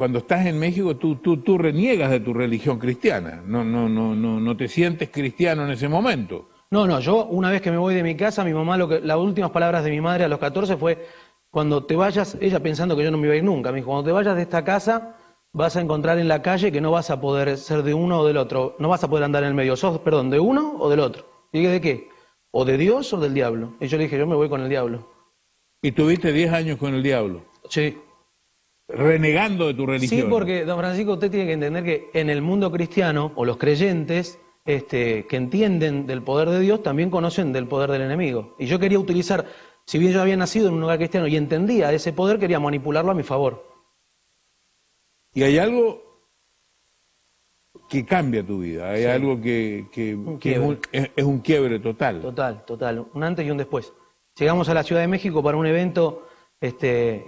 cuando estás en México, tú reniegas de tu religión cristiana. No te sientes cristiano en ese momento. No, yo una vez que me voy de mi casa, mi mamá, las últimas palabras de mi madre a los 14 fue, cuando te vayas, ella pensando que yo no me iba a ir nunca, me dijo, cuando te vayas de esta casa, vas a encontrar en la calle que no vas a poder ser de uno o del otro, no vas a poder andar en el medio, sos, perdón, de uno o del otro. Y dije, ¿de qué? ¿O de Dios o del diablo? Y yo le dije, yo me voy con el diablo. ¿Y tuviste 10 años con el diablo? Sí. Renegando de tu religión. Sí, porque, don Francisco, usted tiene que entender que en el mundo cristiano, o los creyentes, que entienden del poder de Dios, también conocen del poder del enemigo. Y yo quería utilizar, si bien yo había nacido en un lugar cristiano y entendía ese poder, quería manipularlo a mi favor. Y hay algo que cambia tu vida, hay algo que es un quiebre total. Total, un antes y un después. Llegamos a la Ciudad de México para un evento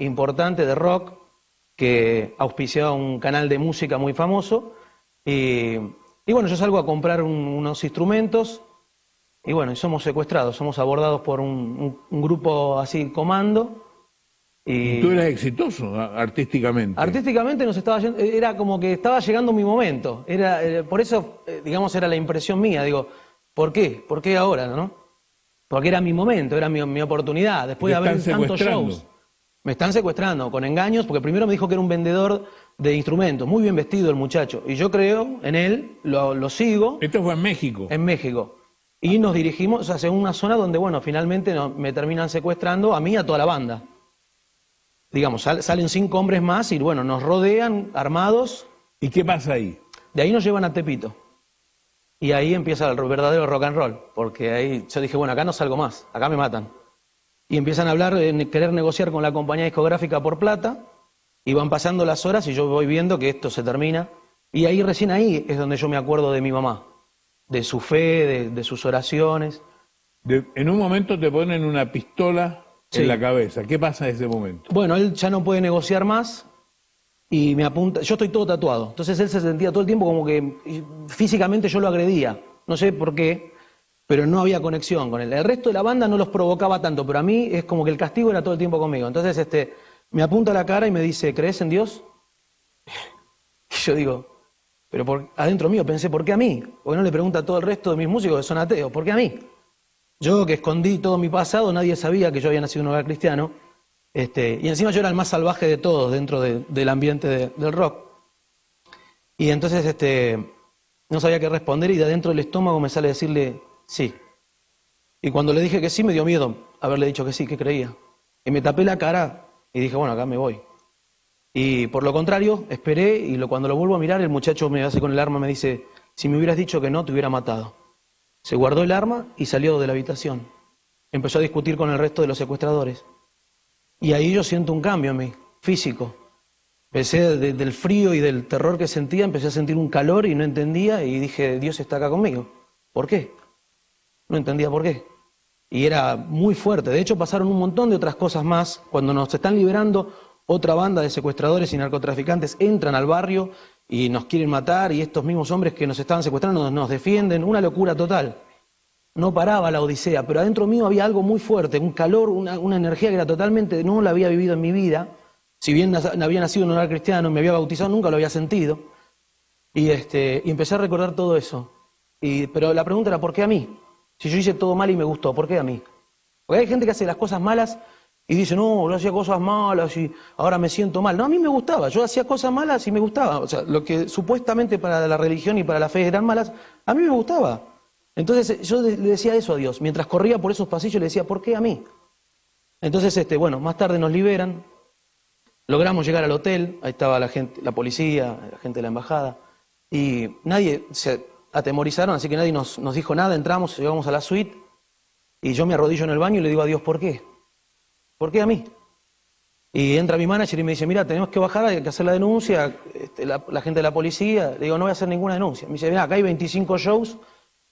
importante de rock que auspiciaba un canal de música muy famoso y bueno, yo salgo a comprar unos instrumentos y bueno, y somos secuestrados, somos abordados por un grupo así comando. Y tú eras exitoso artísticamente. Artísticamente nos estaba yendo, era como que estaba llegando mi momento. Por eso, digamos, era la impresión mía. Digo, ¿por qué? ¿Por qué ahora, no? Porque era mi momento, era mi oportunidad. Después de haber tantos shows. Me están secuestrando con engaños, porque primero me dijo que era un vendedor de instrumentos, muy bien vestido el muchacho. Y yo creo en él, lo sigo. ¿Esto fue en México? En México. Y nos dirigimos hacia una zona donde, bueno, finalmente me terminan secuestrando a mí y a toda la banda. Digamos, salen 5 hombres más y bueno, nos rodean armados. ¿Y qué pasa ahí? De ahí nos llevan a Tepito. Y ahí empieza el verdadero rock and roll, porque ahí yo dije, bueno, acá no salgo más, acá me matan. Y empiezan a hablar, querer negociar con la compañía discográfica por plata, y van pasando las horas y yo voy viendo que esto se termina. Y ahí, recién ahí, es donde yo me acuerdo de mi mamá, de su fe, de sus oraciones. En un momento te ponen una pistola en la cabeza. ¿Qué pasa en ese momento? Bueno, él ya no puede negociar más y me apunta. Yo estoy todo tatuado, entonces él se sentía todo el tiempo como que físicamente yo lo agredía. No sé por qué, pero no había conexión con él. El resto de la banda no los provocaba tanto, pero a mí es como que el castigo era todo el tiempo conmigo. Entonces me apunta a la cara y me dice, ¿crees en Dios? Y yo digo, pero adentro mío pensé, ¿por qué a mí? Porque no le pregunta a todo el resto de mis músicos que son ateos, ¿por qué a mí? Yo que escondí todo mi pasado, nadie sabía que yo había nacido en un hogar cristiano, y encima yo era el más salvaje de todos dentro del ambiente del rock. Y entonces no sabía qué responder y de adentro del estómago me sale decirle sí. Y cuando le dije que sí me dio miedo haberle dicho que sí, que creía. Y me tapé la cara y dije, bueno, acá me voy. Y por lo contrario, esperé y cuando lo vuelvo a mirar, el muchacho me hace con el arma, me dice, si me hubieras dicho que no, te hubiera matado. Se guardó el arma y salió de la habitación. Empezó a discutir con el resto de los secuestradores. Y ahí yo siento un cambio en mí, físico. Empecé del frío y del terror que sentía, empecé a sentir un calor y no entendía y dije, Dios está acá conmigo. ¿Por qué? No entendía por qué. Y era muy fuerte. De hecho, pasaron un montón de otras cosas más. Cuando nos están liberando, otra banda de secuestradores y narcotraficantes entran al barrio y nos quieren matar y estos mismos hombres que nos estaban secuestrando nos defienden. Una locura total. No paraba la odisea, pero adentro mío había algo muy fuerte, un calor, una energía que era totalmente, no la había vivido en mi vida. Si bien había nacido en un hogar cristiano, me había bautizado, nunca lo había sentido. Y empecé a recordar todo eso. Pero la pregunta era, ¿por qué a mí? Si yo hice todo mal y me gustó, ¿por qué a mí? Porque hay gente que hace las cosas malas y dice, no, yo hacía cosas malas y ahora me siento mal. No, a mí me gustaba, yo hacía cosas malas y me gustaba. O sea, lo que supuestamente para la religión y para la fe eran malas, a mí me gustaba. Entonces yo le decía eso a Dios. Mientras corría por esos pasillos le decía, ¿por qué a mí? Entonces, bueno, más tarde nos liberan. Logramos llegar al hotel, ahí estaba la gente, la policía, la gente de la embajada, y nadie se atemorizaron, así que nadie nos dijo nada, entramos, llegamos a la suite, y yo me arrodillo en el baño y le digo a Dios, ¿por qué? ¿Por qué a mí? Y entra mi manager y me dice, mira, tenemos que bajar, hay que hacer la denuncia, la gente de la policía, le digo, no voy a hacer ninguna denuncia. Me dice, mira, acá hay 25 shows,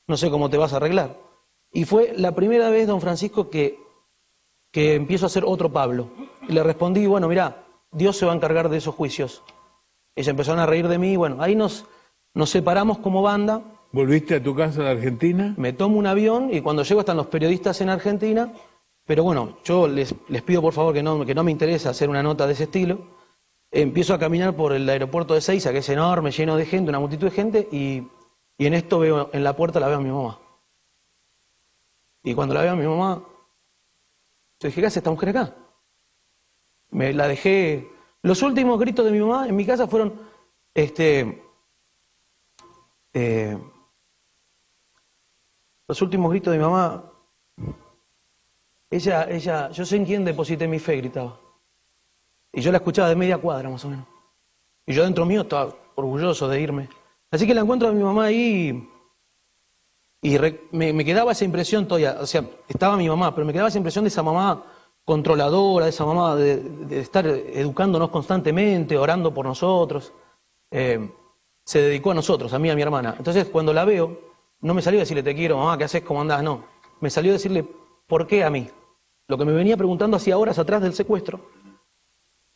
no sé cómo te vas a arreglar. Y fue la primera vez, don Francisco, que empiezo a ser otro Pablo. Y le respondí, bueno, mira, Dios se va a encargar de esos juicios. Ellos empezaron a reír de mí, bueno, ahí nos separamos como banda. ¿Volviste a tu casa de Argentina? Me tomo un avión y cuando llego están los periodistas en Argentina, pero bueno, yo les pido por favor que no me interesa hacer una nota de ese estilo. empiezo a caminar por el aeropuerto de Ezeiza, que es enorme, lleno de gente, una multitud de gente, y en esto veo, en la puerta la veo a mi mamá. Y cuando la veo a mi mamá, yo dije, ¿qué hace esta mujer acá? Me la dejé. Los últimos gritos de mi mamá en mi casa fueron, los últimos gritos de mi mamá, ella, yo sé en quién deposité mi fe, gritaba. Y yo la escuchaba de media cuadra, más o menos. Y yo dentro mío estaba orgulloso de irme. Así que la encuentro a mi mamá ahí y me quedaba esa impresión todavía. O sea, estaba mi mamá, pero me quedaba esa impresión de esa mamá controladora, de esa mamá de estar educándonos constantemente, orando por nosotros. Se dedicó a nosotros, a mí y a mi hermana. Entonces, cuando la veo, no me salió a decirle, te quiero, mamá, ¿qué haces? ¿Cómo andás? No. Me salió a decirle, ¿por qué a mí? Lo que me venía preguntando hacía horas atrás del secuestro.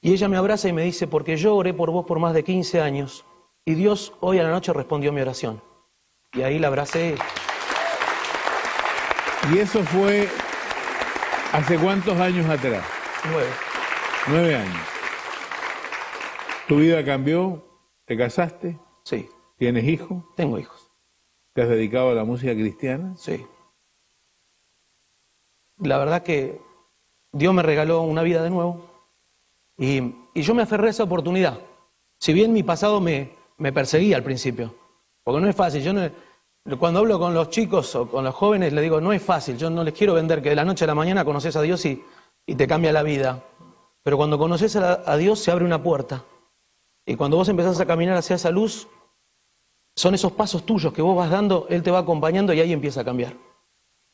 Y ella me abraza y me dice, porque yo oré por vos por más de 15 años y Dios hoy a la noche respondió mi oración. Y ahí la abracé. ¿Y eso fue hace cuántos años atrás? 9. 9 años. ¿Tu vida cambió? ¿Te casaste? Sí. ¿Tienes hijos? Tengo hijos. ¿Te has dedicado a la música cristiana? Sí. La verdad que Dios me regaló una vida de nuevo. Y yo me aferré a esa oportunidad. Si bien mi pasado me perseguía al principio, porque no es fácil. Cuando hablo con los chicos o con los jóvenes, les digo, no es fácil. Yo no les quiero vender que de la noche a la mañana conoces a Dios y te cambia la vida. Pero cuando conoces a Dios se abre una puerta. Y cuando vos empezás a caminar hacia esa luz, son esos pasos tuyos que vos vas dando, Él te va acompañando y ahí empieza a cambiar.